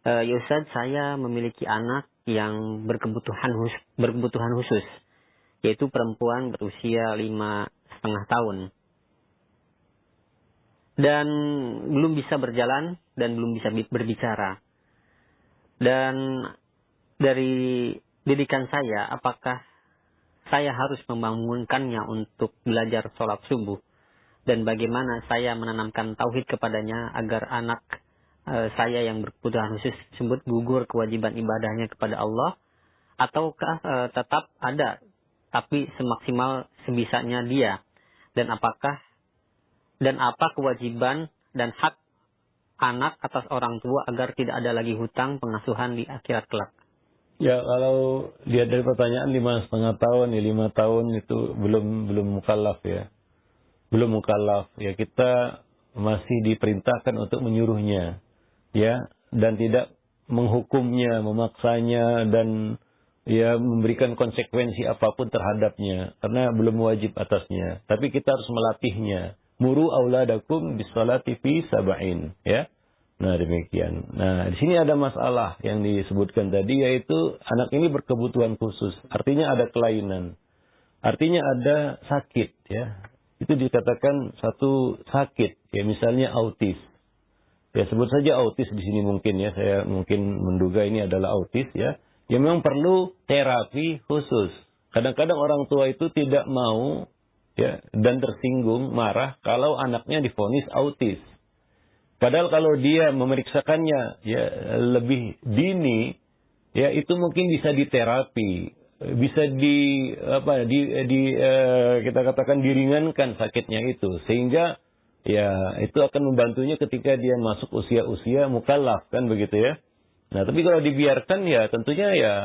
Ya Ustaz, saya memiliki anak yang berkebutuhan khusus, yaitu perempuan berusia 5,5 tahun. Dan belum bisa berjalan dan belum bisa berbicara. Dan dari didikan saya, apakah saya harus membangunkannya untuk belajar sholat subuh? Dan bagaimana saya menanamkan tauhid kepadanya agar anak saya yang berkebutuhan khusus tersebut gugur kewajiban ibadahnya kepada Allah? Ataukah tetap ada, tapi semaksimal sebisanya dia? Dan apa kewajiban dan hak anak atas orang tua agar tidak ada lagi hutang pengasuhan di akhirat kelak? Ya, kalau lihat dari pertanyaan 5,5 tahun, ya 5 tahun itu belum mukallaf ya. Belum mukallaf. Ya, kita masih diperintahkan untuk menyuruhnya. Ya, dan tidak menghukumnya, memaksanya, dan ya memberikan konsekuensi apapun terhadapnya, karena belum wajib atasnya. Tapi kita harus melatihnya. Muru auladakum bisolati fi sab'in, ya. Nah, demikian. Nah, di sini ada masalah yang disebutkan tadi, yaitu anak ini berkebutuhan khusus. Artinya ada kelainan. Artinya ada sakit, ya. Itu dikatakan satu sakit, ya, misalnya autis. Ya, sebut saja autis di sini mungkin, ya. Saya mungkin menduga ini adalah autis, ya. Yang memang perlu terapi khusus. Kadang-kadang orang tua itu tidak mau, ya, dan tersinggung, marah kalau anaknya divonis autis. Padahal kalau dia memeriksakannya, ya, lebih dini, ya, itu mungkin bisa diterapi, bisa kita katakan diringankan sakitnya itu, sehingga ya itu akan membantunya ketika dia masuk usia-usia mukallaf, kan begitu, ya. Nah, tapi kalau dibiarkan, ya tentunya ya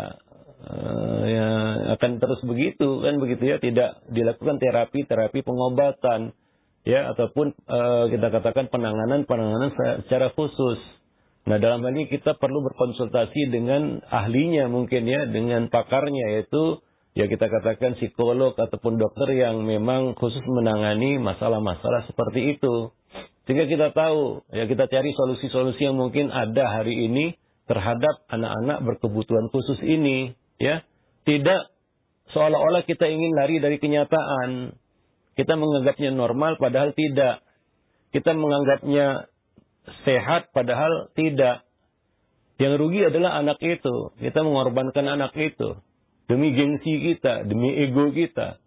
akan terus begitu, kan begitu, ya, tidak dilakukan terapi pengobatan, ya, ataupun kita katakan penanganan secara khusus. Nah, dalam hal ini kita perlu berkonsultasi dengan ahlinya mungkin, ya, dengan pakarnya, yaitu ya kita katakan psikolog ataupun dokter yang memang khusus menangani masalah-masalah seperti itu. Sehingga kita tahu, ya, kita cari solusi-solusi yang mungkin ada hari ini terhadap anak-anak berkebutuhan khusus ini, ya. Tidak seolah-olah kita ingin lari dari kenyataan. Kita menganggapnya normal padahal tidak. Kita menganggapnya sehat padahal tidak. Yang rugi adalah anak itu. Kita mengorbankan anak itu demi gengsi kita, demi ego kita.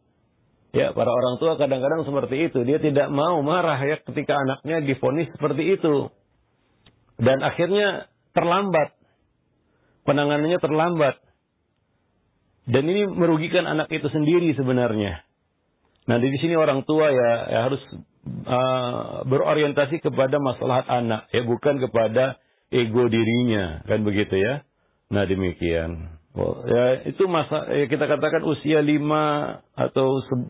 Ya, para orang tua kadang-kadang seperti itu. Dia tidak mau marah, ya, ketika anaknya divonis seperti itu. Dan akhirnya terlambat. Penanganannya terlambat. Dan ini merugikan anak itu sendiri sebenarnya. Nah, di sini orang tua ya harus berorientasi kepada maslahat anak, ya, bukan kepada ego dirinya, kan begitu, ya. Nah, demikian. Ya, itu kita katakan usia 5 atau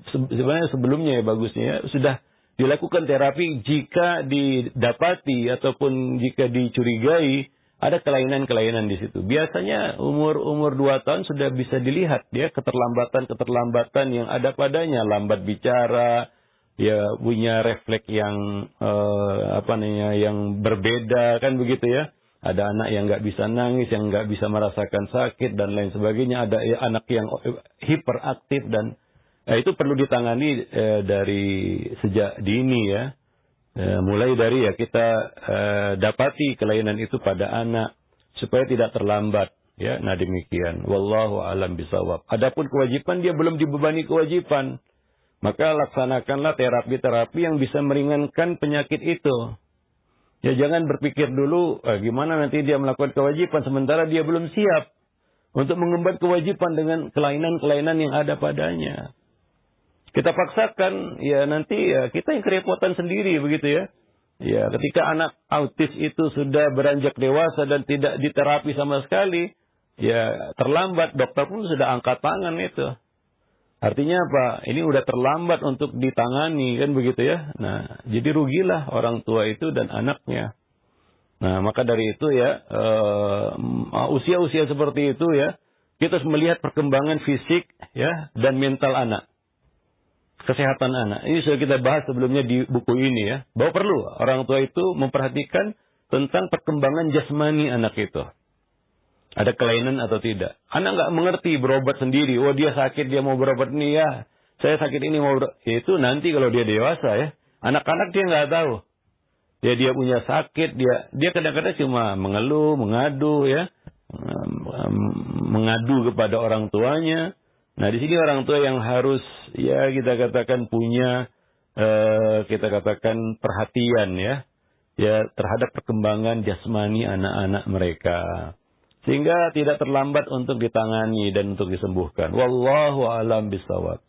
sebenarnya sebelumnya, ya, bagusnya, ya, sudah dilakukan terapi jika didapati ataupun jika dicurigai ada kelainan-kelainan di situ. Biasanya umur 2 tahun sudah bisa dilihat, ya, keterlambatan yang ada padanya, lambat bicara, ya, punya refleks yang yang berbeda, kan begitu, ya. Ada anak yang nggak bisa nangis, yang nggak bisa merasakan sakit dan lain sebagainya. Ada anak yang hiperaktif dan itu perlu ditangani dari sejak dini, ya. Mulai dari, ya, kita dapati kelainan itu pada anak supaya tidak terlambat, ya. Nah, demikian. Wallahu a'lam bishawab. Adapun kewajiban, dia belum dibebani kewajiban, maka laksanakanlah terapi-terapi yang bisa meringankan penyakit itu. Ya, jangan berpikir dulu gimana nanti dia melakukan kewajiban sementara dia belum siap untuk mengemban kewajiban dengan kelainan-kelainan yang ada padanya. Kita paksakan, ya, nanti ya kita yang kerepotan sendiri, begitu, ya. Ya, ketika anak autis itu sudah beranjak dewasa dan tidak diterapi sama sekali, ya terlambat, dokter pun sudah angkat tangan itu. Artinya apa? Ini udah terlambat untuk ditangani, kan begitu, ya. Nah, jadi rugilah orang tua itu dan anaknya. Nah, maka dari itu, ya, usia-usia seperti itu, ya, kita harus melihat perkembangan fisik, ya, dan mental anak. Kesehatan anak. Ini sudah kita bahas sebelumnya di buku ini, ya. Bahwa perlu orang tua itu memperhatikan tentang perkembangan jasmani anak itu. Ada kelainan atau tidak. Anak nggak mengerti berobat sendiri. Oh, dia sakit, dia mau berobat ini, ya. Saya sakit ini mau berobat. Itu nanti kalau dia dewasa, ya. Anak-anak dia nggak tahu. Ya, dia punya sakit, dia kadang-kadang cuma mengeluh, mengadu, ya. Mengadu kepada orang tuanya. Nah, di sini orang tua yang harus, ya, kita katakan punya, kita katakan perhatian, ya, terhadap perkembangan jasmani anak-anak mereka, sehingga tidak terlambat untuk ditangani dan untuk disembuhkan. Wallahu a'lam bishawab.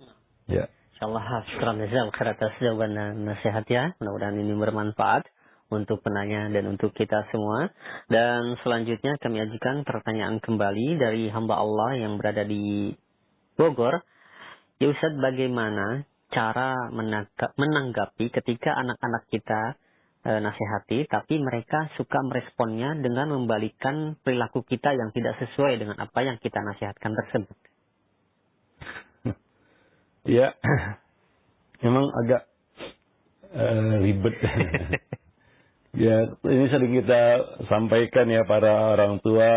Ya. Insyaallah, syukran jazakallahu khairan atas jawaban dan nasihat, ya. Mudah-mudahan ini bermanfaat untuk penanya dan untuk kita semua. Dan selanjutnya kami ajukan pertanyaan kembali dari hamba Allah yang berada di Bogor. Ya Ustaz, bagaimana cara menanggapi ketika anak-anak kita nasihati, tapi mereka suka meresponnya dengan membalikkan perilaku kita yang tidak sesuai dengan apa yang kita nasihatkan tersebut. Ya, memang agak ribet. Ya, ini sering kita sampaikan ya para orang tua,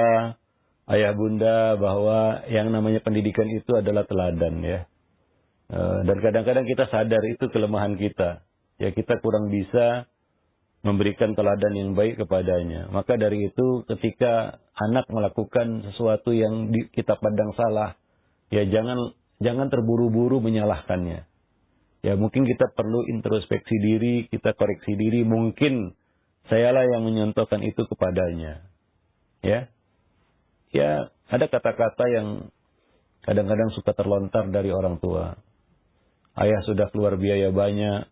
ayah bunda, bahwa yang namanya pendidikan itu adalah teladan ya. Dan kadang-kadang kita sadar itu kelemahan kita. Ya, kita kurang bisa memberikan teladan yang baik kepadanya. Maka dari itu ketika anak melakukan sesuatu yang kita pandang salah, ya jangan terburu-buru menyalahkannya. Ya mungkin kita perlu introspeksi diri, kita koreksi diri, mungkin sayalah yang menyontohkan itu kepadanya. Ya. Ya, ada kata-kata yang kadang-kadang suka terlontar dari orang tua. Ayah sudah keluar biaya banyak.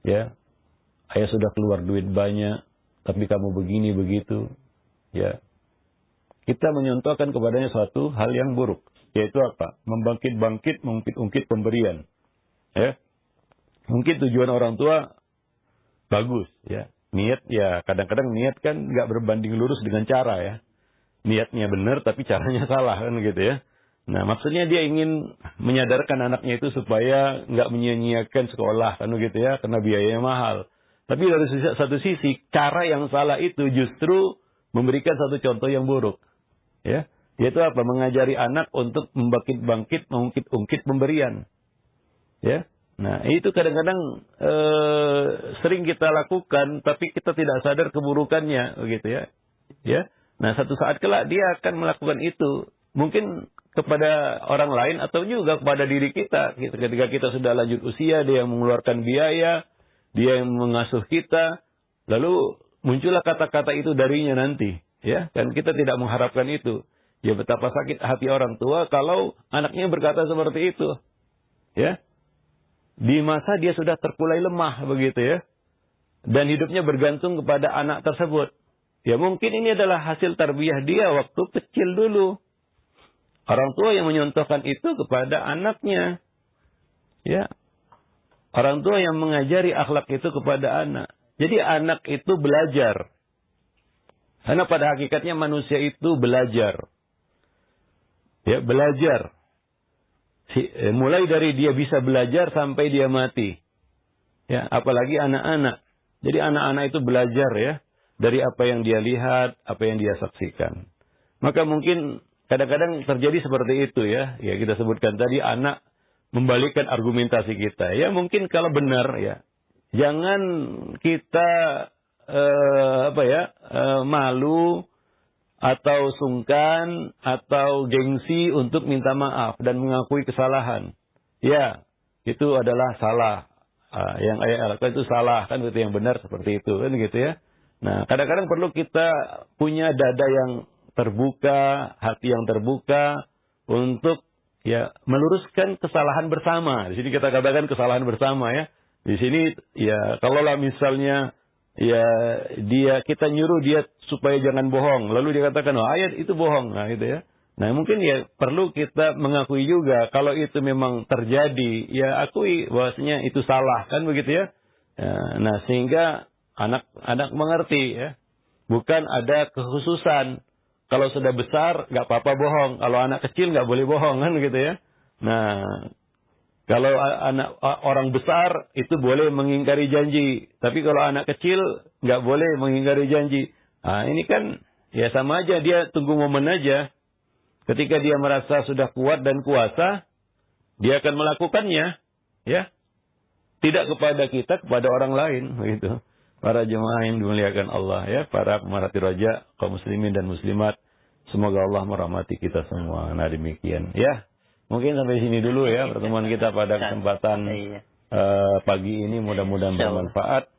Ya. Ayah sudah keluar duit banyak, tapi kamu begini begitu. Ya. Kita menyontohkan kepadanya suatu hal yang buruk, yaitu apa? Membangkit-bangkit, mengungkit-ungkit pemberian. Ya. Mungkin tujuan orang tua bagus, ya. Niat ya, kadang-kadang niat kan nggak berbanding lurus dengan cara ya. Niatnya benar tapi caranya salah kan gitu ya. Nah, maksudnya dia ingin menyadarkan anaknya itu supaya nggak menyia-nyiakan sekolah kan gitu ya, karena biayanya mahal. Tapi dari satu sisi, cara yang salah itu justru memberikan satu contoh yang buruk. Ya, yaitu apa? Mengajari anak untuk membangkit-bangkit, mengungkit-ungkit pemberian. Ya. Nah, itu kadang-kadang sering kita lakukan, tapi kita tidak sadar keburukannya, begitu ya. Ya. Nah, satu saat kelak dia akan melakukan itu, mungkin kepada orang lain atau juga kepada diri kita. Ketika kita sudah lanjut usia, dia yang mengeluarkan biaya, dia yang mengasuh kita, lalu muncullah kata-kata itu darinya nanti, ya. Dan kita tidak mengharapkan itu. Ya betapa sakit hati orang tua kalau anaknya berkata seperti itu, ya. Di masa dia sudah terkulai lemah begitu ya. Dan hidupnya bergantung kepada anak tersebut. Ya mungkin ini adalah hasil tarbiyah dia waktu kecil dulu. Orang tua yang menyontohkan itu kepada anaknya. Ya. Orang tua yang mengajari akhlak itu kepada anak. Jadi anak itu belajar. Karena pada hakikatnya manusia itu belajar. Ya, belajar. Mulai dari dia bisa belajar sampai dia mati. Ya, apalagi anak-anak. Jadi anak-anak itu belajar ya dari apa yang dia lihat, apa yang dia saksikan. Maka mungkin kadang-kadang terjadi seperti itu ya. Ya kita sebutkan tadi anak membalikkan argumentasi kita. Ya mungkin kalau benar ya. Jangan kita malu atau sungkan atau gengsi untuk minta maaf dan mengakui kesalahan. Ya, itu adalah salah. Yang ayah lakukan itu salah kan, itu yang benar seperti itu kan gitu ya. Nah, kadang-kadang perlu kita punya dada yang terbuka, hati yang terbuka untuk ya meluruskan kesalahan bersama. Di sini kita katakan kesalahan bersama ya. Di sini ya kalaulah misalnya ya kita nyuruh dia supaya jangan bohong, lalu dia katakan oh ayat itu bohong, nah gitu ya. Nah mungkin ya perlu kita mengakui juga kalau itu memang terjadi, ya akui bahwasanya itu salah kan begitu ya. Nah sehingga anak mengerti ya, bukan ada kekhususan. Kalau sudah besar nggak apa-apa bohong, kalau anak kecil nggak boleh bohong kan gitu ya. Nah kalau anak orang besar itu boleh mengingkari janji, tapi kalau anak kecil nggak boleh mengingkari janji. Nah ini kan ya sama aja, dia tunggu momen aja. Ketika dia merasa sudah kuat dan kuasa, dia akan melakukannya, ya. Tidak kepada kita, kepada orang lain, begitu. Para jemaah yang dimuliakan Allah, ya, para pemerhati roja, kaum muslimin dan muslimat, semoga Allah merahmati kita semua. Nah demikian, ya. Mungkin sampai sini dulu ya pertemuan kita pada kesempatan pagi ini, mudah-mudahan bermanfaat.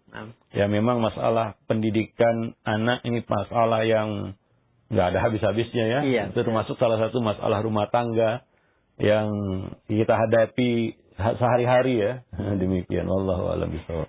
Ya memang masalah pendidikan anak ini masalah yang nggak ada habis-habisnya ya. Iya. Itu termasuk salah satu masalah rumah tangga yang kita hadapi sehari-hari ya. Demikian. Wallahu a'lam bishawab.